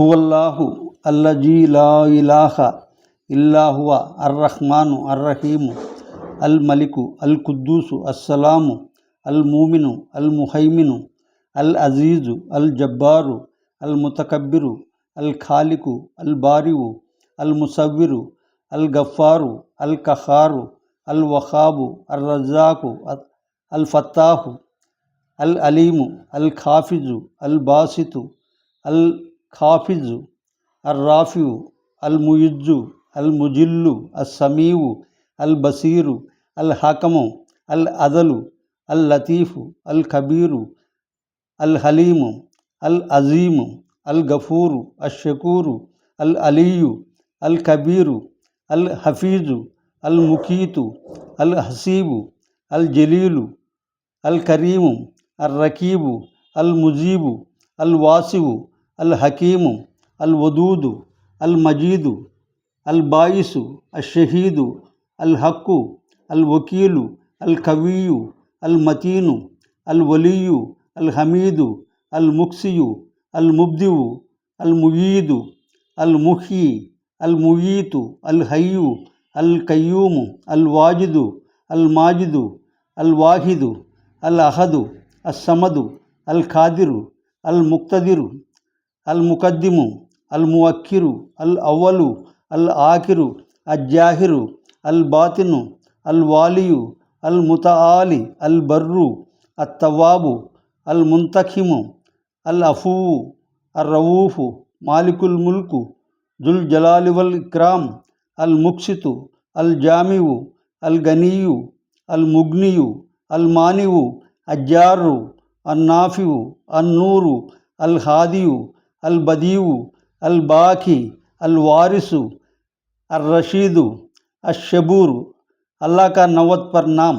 హువల్లాహు అల్లజీ లా ఇలాహా ఇల్లా హువ అర్రహ్మాను అర్రహీము అల్ మలికు అల్ కుద్దూసు అస్సలాము అల్ మూమిను అల్ ముహైమిను అల్ అజీజు అల్ జబ్బారు అల్ ముతకబ్బిరు అల్ ఖాలికు అల్ బారివు అల్ ముసవ్విరు అల్ గఫారు అల్ కహారు అల్ వహాబు అల్ రజాకు అల్ ఫత్తాహు అల్ అలీము అల్ ఖాఫిజు అల్ బాసితు అల్ ఖాఫిజు అల్ రాఫివు అల్ ముయిజ్జు అల్ ముజిల్లు అల్ సమీవు అల్ బసీరు అల్ హకము అల్ అదలు అల్ లతీఫు అల్ కబీరు అల్ హలీము అల్ అజీము అల్ గఫూరు అల్ షకూరు అల్ అలీయు అల్ కబీరు అల్ హఫీజు అల్ ముకీతు అల్ హసీబు అల్ జలీలు అల్ కరీము అల్ రకీబు అల్ ముజీబు అల్ వాసివు అల్ హకీము అల్ వదూదు అల్ మజీదు అల్ బాయిసు అల్ షహీదు అల్ హక్కు అల్ వకీలు అల్ కవీయు అల్ మతీను అల్ వలీయు అల్ హమీదు అల్ ముక్సియు అల్ ముబ్దివు అల్ ముయీదు అల్ ముహ్యి అల్ ముయీతు అల్ హయ్యు అల్ కయ్యూము అల్ వాజిదు అల్ మాజిదు అల్ వాహిదు అల్ అహదు అస్ సమదు అల్ ఖాదిరు అల్ ముక్తదిరు అల్ ముకద్దిము అల్ ముఅక్కిరు అల్ అవ్వలు అల్ ఆఖిరు అల్ జాహిరు అల్ బాతిను అల్ వాలియు అల్ ముతఆలి అల్ బర్రు అల్ తవ్వాబు అల్ ముంతఖిము అల్ అఫూవు అల్ రవూఫు మాలికుల్ ముల్కు జుల్ జలాలి వల్ ఇక్రామ్ అల్ ముక్సితు అల్ జామివు అల్ గనీయు అల్ ముగ్నియు అల్ మానివు అజ్జారు అల్ నాఫివు అల్ నూరు అల్ హాదియు అల్ బదీవు అల్ బాకి అల్ వారిసు అల్ రషీదు అల్ షబూరు अल्लाह का 90 पर नाम।